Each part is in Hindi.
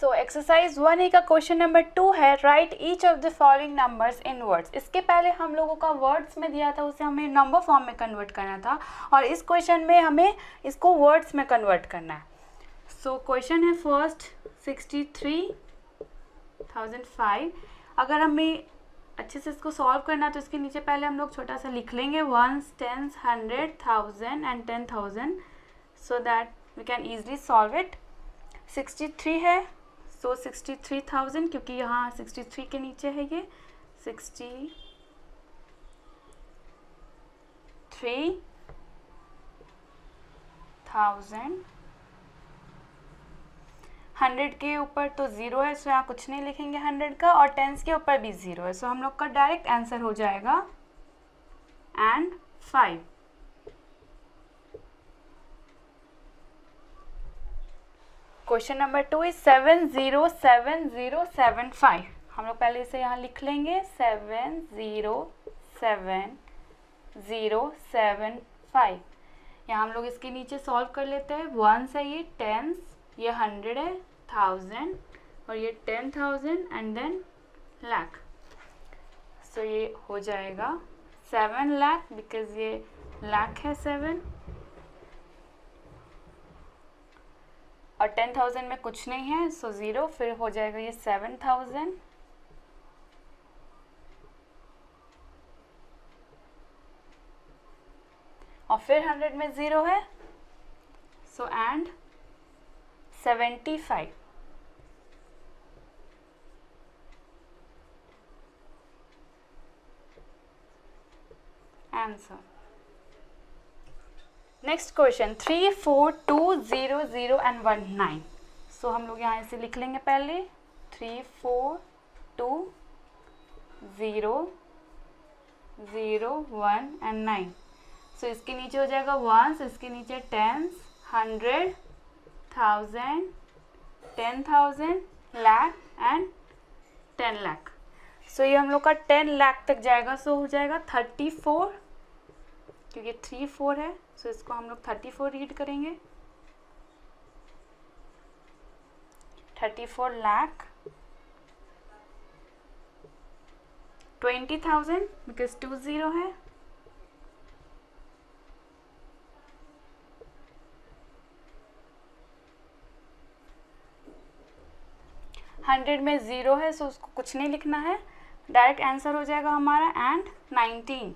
सो एक्सरसाइज 1A का क्वेश्चन नंबर 2 है, right each of the following numbers in words. इसके पहले हम लोगों का वर्ड्स में दिया था, उसे हमें नंबर फॉर्म में कन्वर्ट करना था, और इस क्वेश्चन में हमें इसको वर्ड्स में कन्वर्ट करना है। सो क्वेश्चन है फर्स्ट 63,005। अगर हमें अच्छे से इसको सॉल्व करना है तो इसके नीचे पहले हम लोग छोटा सा लिख लेंगे ones, tens, 100, 1000 and 10,000 so that we can easily solve it. 63 है, सो 63,000, क्योंकि यहाँ 63 के नीचे है ये 63,000। 100 के ऊपर तो 0 है, सो यहाँ कुछ नहीं लिखेंगे 100 का, और टेंस के ऊपर भी 0 है, सो हम लोग का डायरेक्ट आंसर हो जाएगा एंड 5। Question number 2 is 707075। हम लोग पहले इसे यहाँ लिख लेंगे 707075। यहाँ हम लोग इसके नीचे सॉल्व कर लेते हैं। वंस है ये, टेंस, ये 100 है, 1000 और ये 10,000 एंड देन लाख। सो ये हो जाएगा 7 लाख, बिकॉज ये लाख है 7, और 10,000 में कुछ नहीं है, सो 0, फिर हो जाएगा ये 7,000 और फिर 100 में 0 है, so and 75। Answer. Next question 3, 4, 2, 0, 0 and 1, 9। सो हम लोग यहाँ इसे लिख लेंगे पहले 3, 4, 2, 0, 0, 1 एंड 9। सो इसके नीचे हो जाएगा वंस, इसके नीचे टेंस, 100, 1000, 10,000, लाख एंड 10 लाख। सो ये हम लोग का 10 लाख तक जाएगा, सो हो जाएगा 34, क्योंकि 3, 4 है, सो इसको हम लोग 34 रीड करेंगे। 34 लाख, 20,000 बिकॉज 2 0 है, हंड्रेड में 0 है, सो उसको कुछ नहीं लिखना है, डायरेक्ट आंसर हो जाएगा हमारा and 19।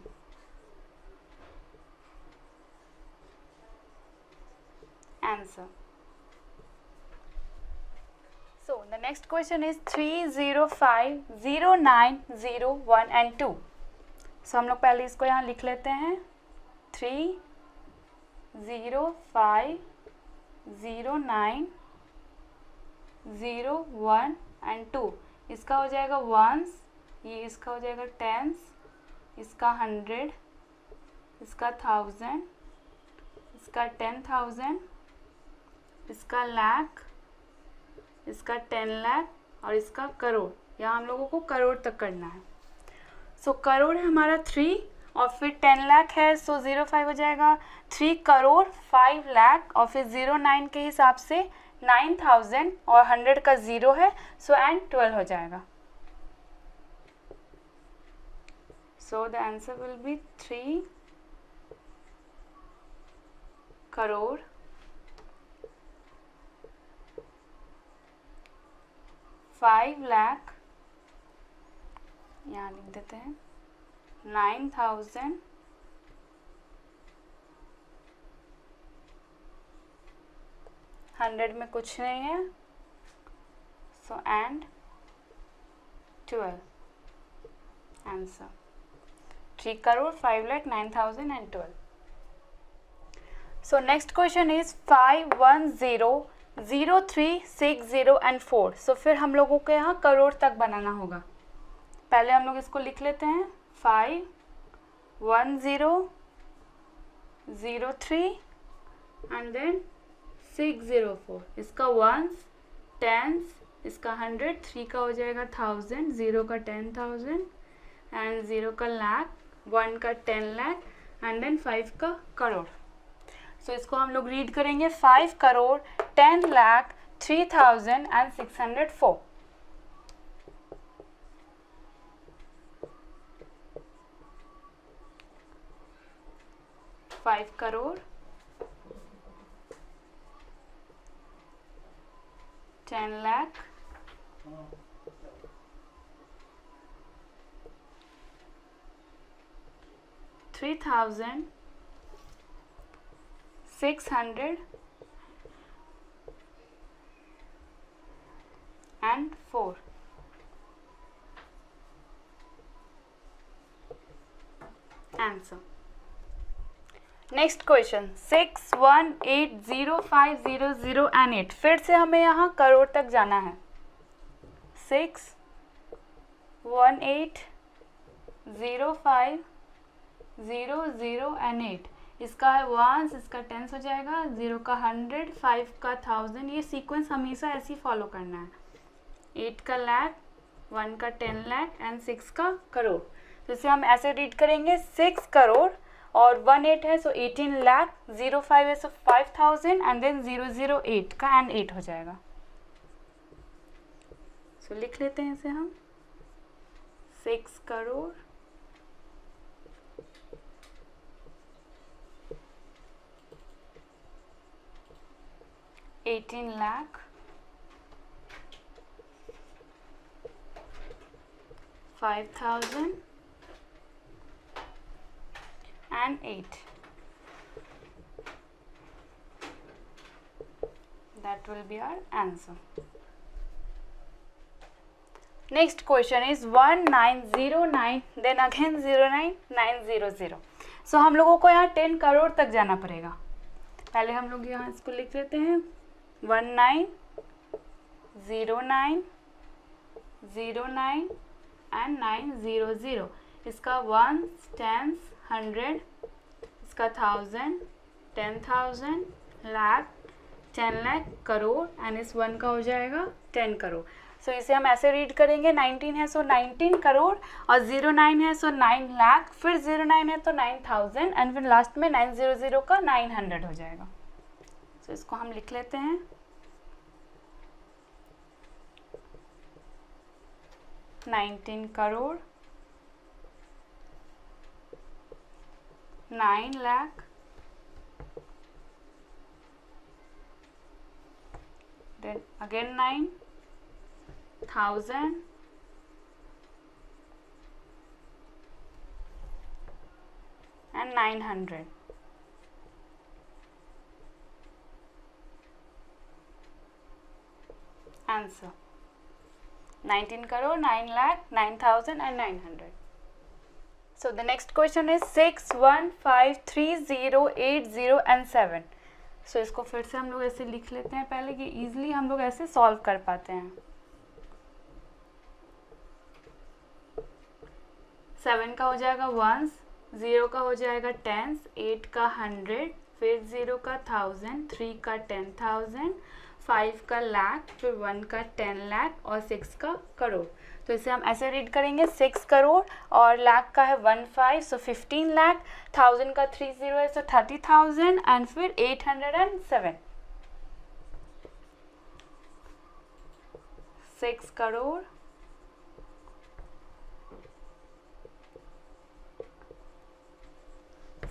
Answer. So the next question is 3, 0, 5, 0, 9, 0, 1 and 2. So हम लोग पहले इसको यहाँ लिख लेते हैं 3, 0, 5, 0, 9, 0, 1 एंड 2। इसका हो जाएगा वंस, ये इसका हो जाएगा टेंस, इसका 100, इसका 1000, इसका 10,000, इसका लाख, इसका 10 लाख और इसका करोड़। यहाँ हम लोगों को करोड़ तक करना है। सो करोड़ है हमारा 3 और फिर 10 लाख है, सो 05 हो जाएगा 3 करोड़ 5 लाख और फिर 09 के हिसाब से 9,000 और 100 का 0 है, सो एंड 12 हो जाएगा। So the answer will be 3 crore 5 lakh, यहाँ लिख देते हैं 9,000 100 में कुछ नहीं है, so and 12। Answer 3 crore 5 lakh 9,000 and 12। So next question is 5, 1, 0, 0, 3, 6, 0 and 4। सो फिर हम लोगों को यहाँ करोड़ तक बनाना होगा। पहले हम लोग इसको लिख लेते हैं 5, 1, 0, 0, 3 एंड देन 6, 0, 4। इसका वंस, टेंस, इसका 100, 3 का हो जाएगा 1000, 0 का 10,000 एंड 0 का लाख, 1 का 10 लाख एंड देन 5 का करोड़। सो इसको हम लोग रीड करेंगे 5 crore 10 lakh 3,604. 5 crore, 10 lakh, 3,604. Answer. Next question 6, 1, 8, 0, 5, 0, 0 and 8. फिर से हमें यहाँ करोड़ तक जाना है. 6, 1, 8, 0, 5, 0, 0 and 8. इसका है वंस, इसका टेंस हो जाएगा, 0 का 100, 5 का 1000. ये सीक्वेंस हमेशा ऐसे ही फॉलो करना है. 8 का लाख, 1 का 10 लाख एंड 6 का करोड़. तो इसे हम ऐसे रीड करेंगे 6 करोड़ और 1 8 है सो 18 लाख, 0 5 है सो 5000 एंड देन 0 0 8 का एंड 8 हो जाएगा. सो लिख लेते हैं इसे हम 6 crore 18 lakh 5000 and 8. That will be our answer. Next question is 1909 then again 09900. So हम लोगों को यहाँ 10 करोड़ तक जाना पड़ेगा. पहले हम लोग यहाँ इसको लिख लेते हैं 1909 and 900. इसका ones, tens, 100, इसका 1000, 10,000, लाख, 10 लाख, करोड़ एंड इस 1 का हो जाएगा 10 करोड़. सो इसे हम ऐसे रीड करेंगे 19 है सो 19 करोड़ और 09 है सो 9 लाख, फिर 09 है तो 9000 एंड फिर लास्ट में 900 का 900 हो जाएगा. सो इसको हम लिख लेते हैं 19 crore 9 lakh then again 9,000 and 900. Answer 19 crore 9 lakh 9,000 and 900. So the next question is 6, 1, 5, 3, 0, 8, 0 and 7. So इसको फिर से हम लोग ऐसे लिख लेते हैं पहले कि easily हम लोग ऐसे solve कर पाते हैं. 7 का हो जाएगा ones, 0 का हो जाएगा tens, 8 का 100, फिर 0 का 1000, 3 का 10,000, 5 का लाख, फिर 1 का 10 लाख और 6 का करोड़. तो इसे हम ऐसे रीड करेंगे 6 करोड़ और लाख का है 15 सो 15 लाख, 1000 का 30 है सो 30,000 एंड फिर 807. 6 crore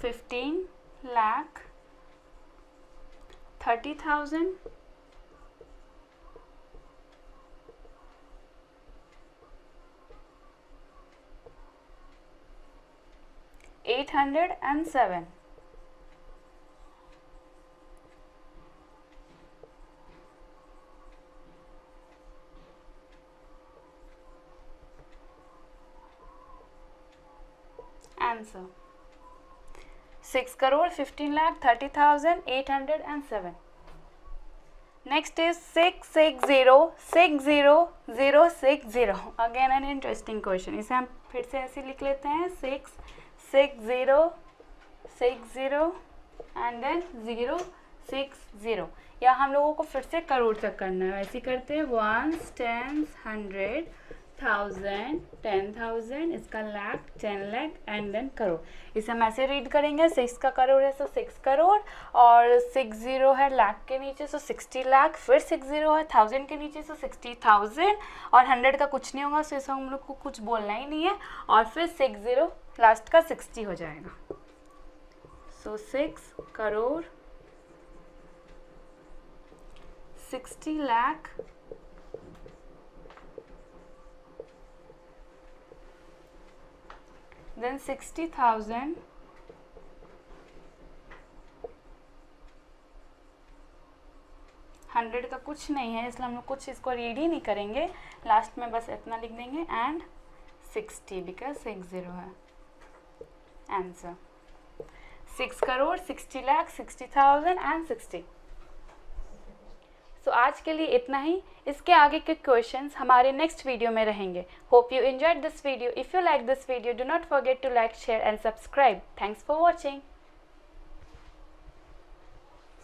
15 lakh 30,000 807. Answer 6 crore 15 lakh 30,000 807. Next is 6606060. Again an interesting question. इसे हम फिर से ऐसे लिख लेते हैं 66060 and then 060. या हम लोगों को फिर से करोड़ तक करना है. ऐसे करते हैं 1s 10s 100 थाउजेंड, 10,000, इसका लाख, 10 लाख एंड देन करोड़। इसे हम ऐसे रीड करेंगे, 6 का करोड़ है तो 6 करोड़, और 6 जीरो है लाख के नीचे तो 60 लाख, फिर 6 जीरो है 1000 के नीचे तो 60,000, और 100 का कुछ नहीं होगा, सो इसे हम लोग को कुछ बोलना ही नहीं है, और फिर 6 जीरो लास्ट का 60 हो जाएगा। सो 6 करोड़ 60 लाख then 60,000 100 का कुछ नहीं है, इसलिए हम लोग कुछ इसको रीड ही नहीं करेंगे, लास्ट में बस इतना लिख देंगे एंड 60 बिकॉज 6 जीरो है। Answer 6 crore 60 lakh 60,000 and 60। सो आज के लिए इतना ही। इसके आगे के क्वेश्चंस हमारे नेक्स्ट वीडियो में रहेंगे। Hope you enjoyed this video. If you like this video, do not forget to like, share and subscribe. Thanks for watching.